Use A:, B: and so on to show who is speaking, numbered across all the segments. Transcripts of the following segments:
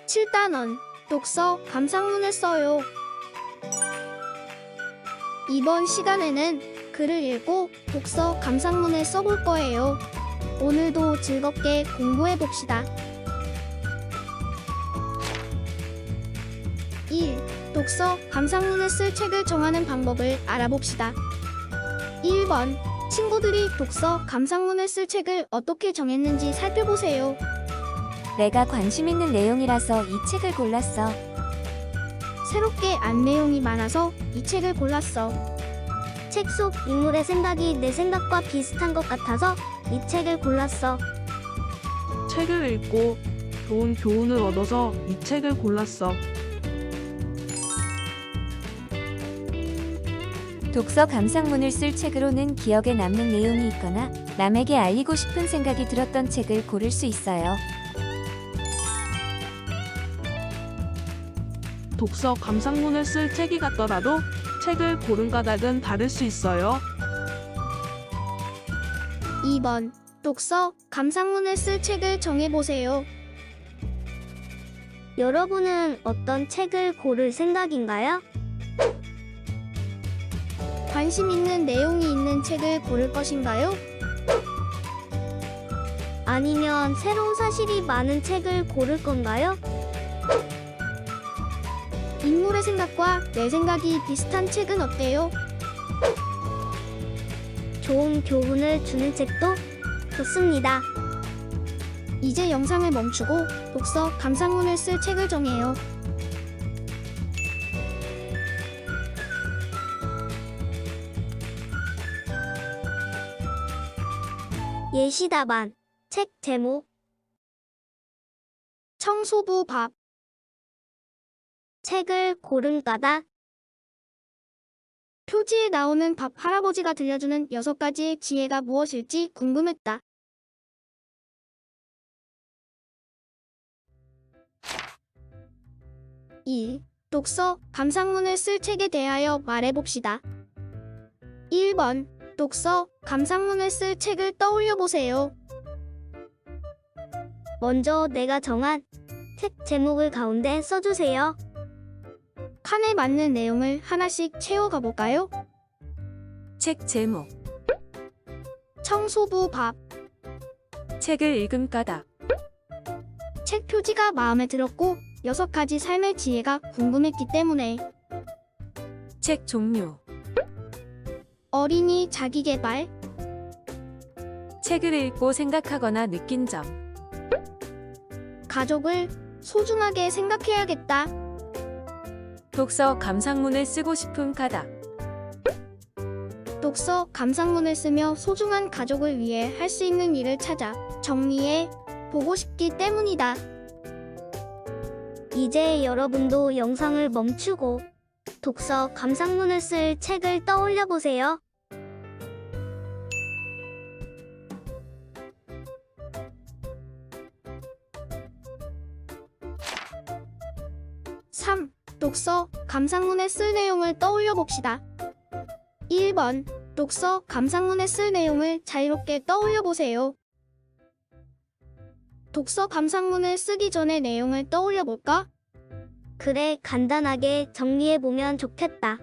A: 7단원 독서 감상문을 써요. 이번 시간에는 글을 읽고 독서 감상문을 써볼 거예요. 오늘도 즐겁게 공부해 봅시다. 1. 독서 감상문을 쓸 책을 정하는 방법을 알아봅시다. 1번. 친구들이 독서 감상문을 쓸 책을 어떻게 정했는지 살펴보세요.
B: 내가 관심 있는 내용이라서 이 책을 골랐어.
A: 새롭게 안 내용이 많아서 이 책을 골랐어.
C: 책 속 인물의 생각이 내 생각과 비슷한 것 같아서 이 책을 골랐어.
D: 책을 읽고 좋은 교훈을 얻어서 이 책을 골랐어.
B: 독서 감상문을 쓸 책으로는 기억에 남는 내용이 있거나 남에게 알리고 싶은 생각이 들었던 책을 고를 수 있어요.
D: 독서 감상문을 쓸 책이 같더라도 책을 고른 까닭은 다를 수 있어요.
A: 2번. 독서 감상문을 쓸 책을 정해보세요.
C: 여러분은 어떤 책을 고를 생각인가요?
A: 관심 있는 내용이 있는 책을 고를 것인가요?
C: 아니면 새로운 사실이 많은 책을 고를 건가요?
A: 인물의 생각과 내 생각이 비슷한 책은 어때요?
C: 좋은 교훈을 주는 책도 좋습니다.
A: 이제 영상을 멈추고 독서 감상문을 쓸 책을 정해요.
C: 예시 답안. 책 제목.
A: 청소부 밥.
C: 책을 고른 까닭.
A: 표지에 나오는 밥 할아버지가 들려주는 6가지의 지혜가 무엇일지 궁금했다. (2) 독서 감상문을 쓸 책에 대하여 말해봅시다. 1번. 독서 감상문을 쓸 책을 떠올려 보세요.
C: 먼저 내가 정한 책 제목을 가운데 써주세요.
A: 칸에 맞는 내용을 하나씩 채워가 볼까요?
B: 책 제목,
A: 청소부 밥.
B: 책을 읽은 까닭,
A: 책 표지가 마음에 들었고 6가지 삶의 지혜가 궁금했기 때문에.
B: 책 종류,
A: 어린이 자기계발.
B: 책을 읽고 생각하거나 느낀 점,
A: 가족을 소중하게 생각해야겠다.
B: 독서 감상문을 쓰고 싶은 까닭,
A: 독서 감상문을 쓰며 소중한 가족을 위해 할 수 있는 일을 찾아 정리해 보고 싶기 때문이다.
C: 이제 여러분도 영상을 멈추고 독서 감상문을 쓸 책을 떠올려 보세요.
A: (3) 독서 감상문에 쓸 내용을 떠올려 봅시다. 1번. 독서 감상문에 쓸 내용을 자유롭게 떠올려 보세요. 독서 감상문을 쓰기 전에 내용을 떠올려 볼까?
C: 그래, 간단하게 정리해보면 좋겠다.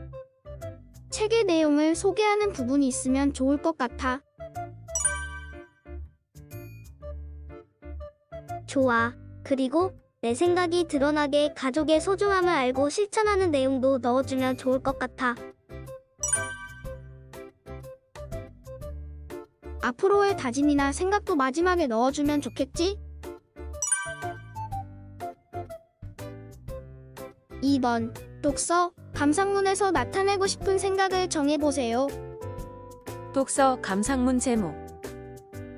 A: 책의 내용을 소개하는 부분이 있으면 좋을 것 같아.
C: 좋아. 그리고 내 생각이 드러나게 가족의 소중함을 알고 실천하는 내용도 넣어주면 좋을 것 같아.
A: 앞으로의 다짐이나 생각도 마지막에 넣어주면 좋겠지? 2번. 독서 감상문에서 나타내고 싶은 생각을 정해보세요.
B: 독서 감상문 제목,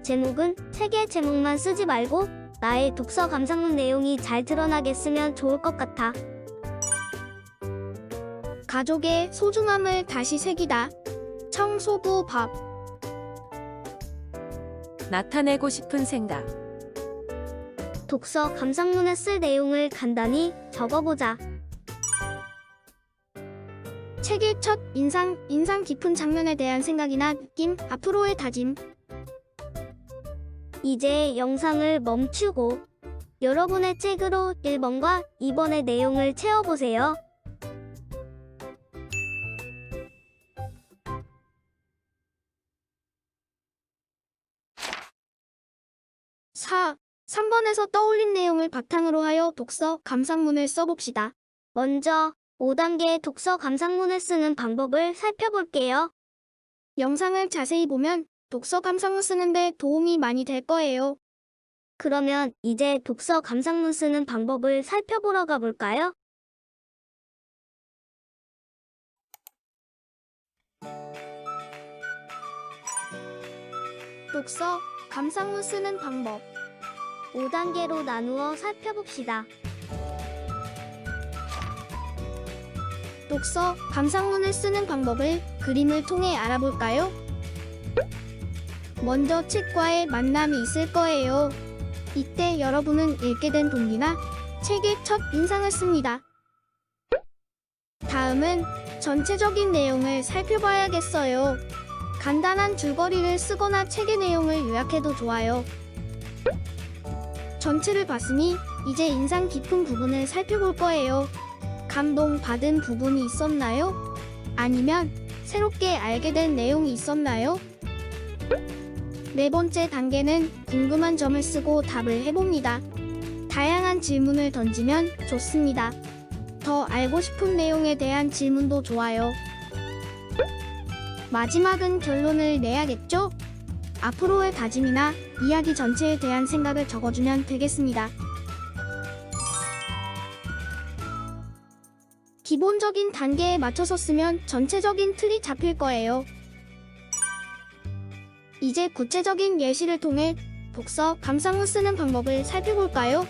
C: 제목은 책의 제목만 쓰지 말고 나의 독서 감상문 내용이 잘 드러나게 쓰면 좋을 것 같아.
A: 가족의 소중함을 다시 새기다. 청소부 밥.
B: 나타내고 싶은 생각,
C: 독서 감상문에 쓸 내용을 간단히 적어보자.
A: 책의 첫 인상 깊은 장면에 대한 생각이나 느낌, 앞으로의 다짐.
C: 이제 영상을 멈추고 여러분의 책으로 1번과 2번의 내용을 채워보세요.
A: 4. 3번에서 떠올린 내용을 바탕으로 하여 독서 감상문을 써봅시다.
C: 먼저 5단계 독서 감상문을 쓰는 방법을 살펴볼게요.
A: 영상을 자세히 보면 독서 감상문 쓰는데 도움이 많이 될 거예요.
C: 그러면 이제 독서 감상문 쓰는 방법을 살펴보러 가볼까요?
A: 독서 감상문 쓰는 방법.
C: 5단계로 나누어 살펴봅시다.
A: 독서 감상문을 쓰는 방법을 그림을 통해 알아볼까요? 먼저 책과의 만남이 있을 거예요. 이때 여러분은 읽게 된 동기나 책의 첫 인상을 씁니다. 다음은 전체적인 내용을 살펴봐야겠어요. 간단한 줄거리를 쓰거나 책의 내용을 요약해도 좋아요. 전체를 봤으니 이제 인상 깊은 부분을 살펴볼 거예요. 감동받은 부분이 있었나요? 아니면 새롭게 알게 된 내용이 있었나요? 네 번째 단계는 궁금한 점을 쓰고 답을 해봅니다. 다양한 질문을 던지면 좋습니다. 더 알고 싶은 내용에 대한 질문도 좋아요. 마지막은 결론을 내야겠죠? 앞으로의 다짐이나 이야기 전체에 대한 생각을 적어주면 되겠습니다. 기본적인 단계에 맞춰서 쓰면 전체적인 틀이 잡힐 거예요. 이제 구체적인 예시를 통해 독서 감상문 쓰는 방법을 살펴볼까요?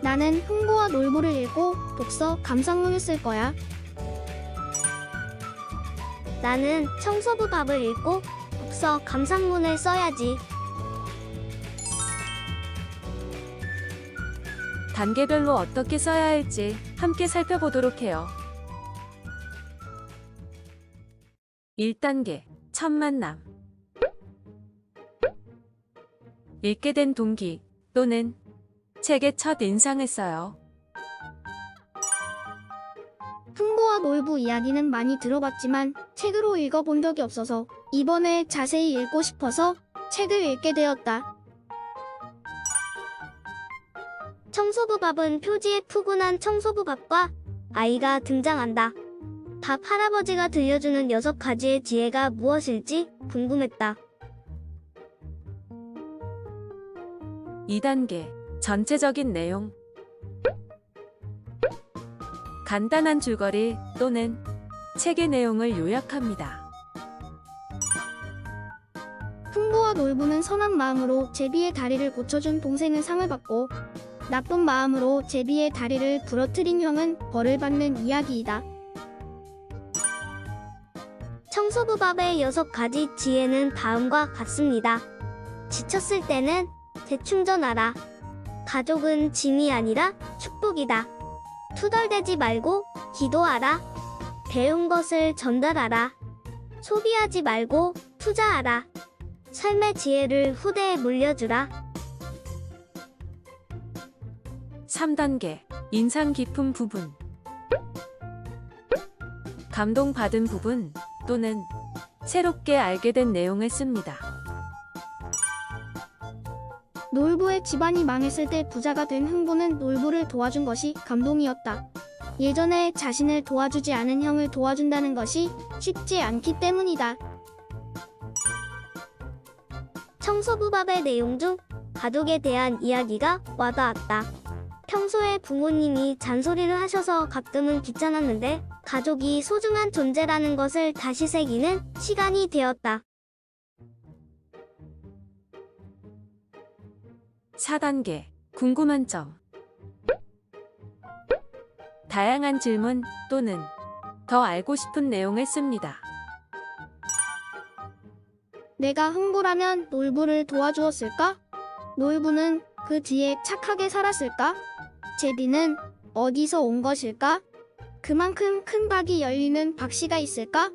A: 나는 흥부와 놀부를 읽고 독서 감상문을 쓸 거야.
C: 나는 청소부 밥을 읽고 독서 감상문을 써야지.
B: 단계별로 어떻게 써야 할지 함께 살펴보도록 해요. 1단계 첫 만남. 읽게 된 동기 또는 책의 첫 인상을 써요.
A: 흥부와 놀부 이야기는 많이 들어봤지만 책으로 읽어본 적이 없어서 이번에 자세히 읽고 싶어서 책을 읽게 되었다.
C: 청소부 밥은 표지에 푸근한 청소부 밥과 아이가 등장한다. 밥 할아버지가 들려주는 6가지의 지혜가 무엇일지 궁금했다.
B: 2단계 전체적인 내용. 간단한 줄거리 또는 책의 내용을 요약합니다.
A: 흥부와 놀부는 선한 마음으로 제비의 다리를 고쳐준 동생은 상을 받고 나쁜 마음으로 제비의 다리를 부러뜨린 형은 벌을 받는 이야기이다.
C: 청소부 밥의 6가지 지혜는 다음과 같습니다. 지쳤을 때는 재충전하라. 가족은 짐이 아니라 축복이다. 투덜대지 말고 기도하라. 배운 것을 전달하라. 소비하지 말고 투자하라. 삶의 지혜를 후대에 물려주라.
B: 3단계 인상 깊은 부분. 감동받은 부분 또는 새롭게 알게 된 내용을 씁니다.
A: 놀부의 집안이 망했을 때 부자가 된 흥부는 놀부를 도와준 것이 감동이었다. 예전에 자신을 도와주지 않은 형을 도와준다는 것이 쉽지 않기 때문이다.
C: 청소부 밥의 내용 중 가족에 대한 이야기가 와닿았다. 평소에 부모님이 잔소리를 하셔서 가끔은 귀찮았는데 가족이 소중한 존재라는 것을 다시 새기는 시간이 되었다.
B: 4단계 궁금한 점. 다양한 질문 또는 더 알고 싶은 내용을 씁니다.
A: 내가 흥부라면 놀부를 도와주었을까? 놀부는 그 뒤에 착하게 살았을까? 제비는 어디서 온 것일까? 그만큼 큰 박이 열리는 박씨가 있을까?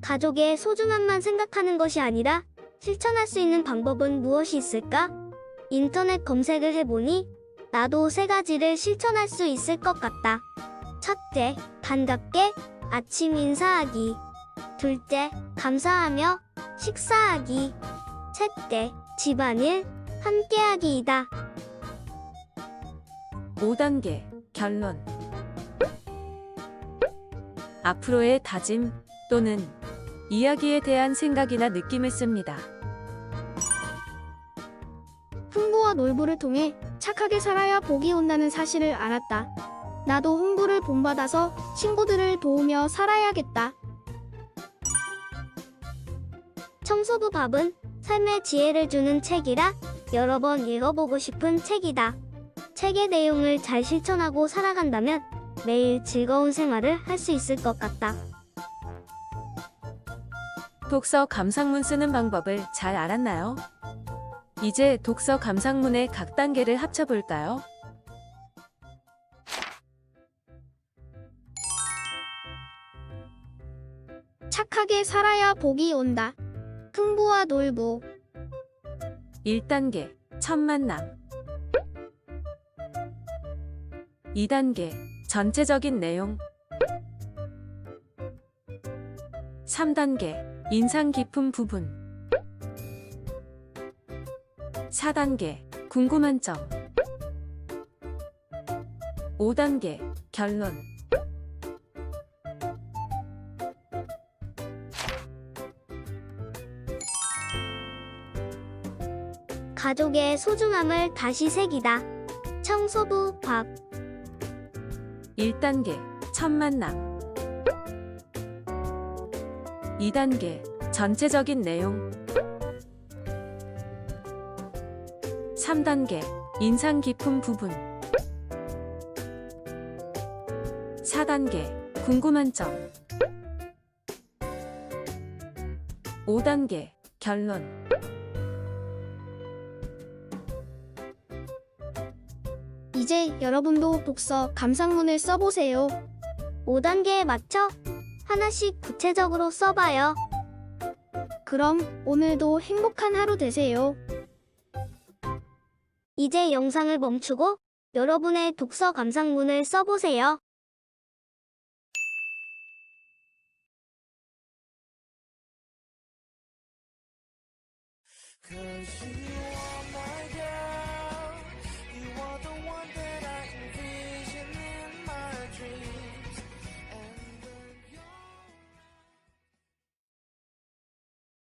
C: 가족의 소중함만 생각하는 것이 아니라 실천할 수 있는 방법은 무엇이 있을까? 인터넷 검색을 해보니 나도 3가지를 실천할 수 있을 것 같다. 첫째, 반갑게 아침 인사하기. 둘째, 감사하며 식사하기. 셋째, 집안일 함께하기이다.
B: 5단계 결론. 앞으로의 다짐 또는 이야기에 대한 생각이나 느낌을 씁니다.
A: 흥부와 놀부를 통해 착하게 살아야 복이 온다는 사실을 알았다. 나도 홍부를 본받아서 친구들을 도우며 살아야겠다.
C: 청소부 밥은 삶의 지혜를 주는 책이라 여러 번 읽어보고 싶은 책이다. 책의 내용을 잘 실천하고 살아간다면 매일 즐거운 생활을 할 수 있을 것 같다.
B: 독서 감상문 쓰는 방법을 잘 알았나요? 이제 독서 감상문의 각 단계를 합쳐볼까요?
A: 착하게 살아야 복이 온다. 흥부와 놀부.
B: 1단계 첫 만남. 2단계 전체적인 내용. 3단계 인상 깊은 부분. 4단계 궁금한 점. 5단계 결론.
C: 가족의 소중함을 다시 새기다. 청소부 밥.
B: 1단계 첫 만남. 2단계 전체적인 내용. 3단계 인상 깊은 부분. 4단계 궁금한 점. 5단계 결론.
A: 이제 여러분도 독서 감상문을 써보세요.
C: 5단계에 맞춰 하나씩 구체적으로 써봐요.
A: 그럼 오늘도 행복한 하루 되세요.
C: 이제 영상을 멈추고 여러분의 독서 감상문을 써보세요.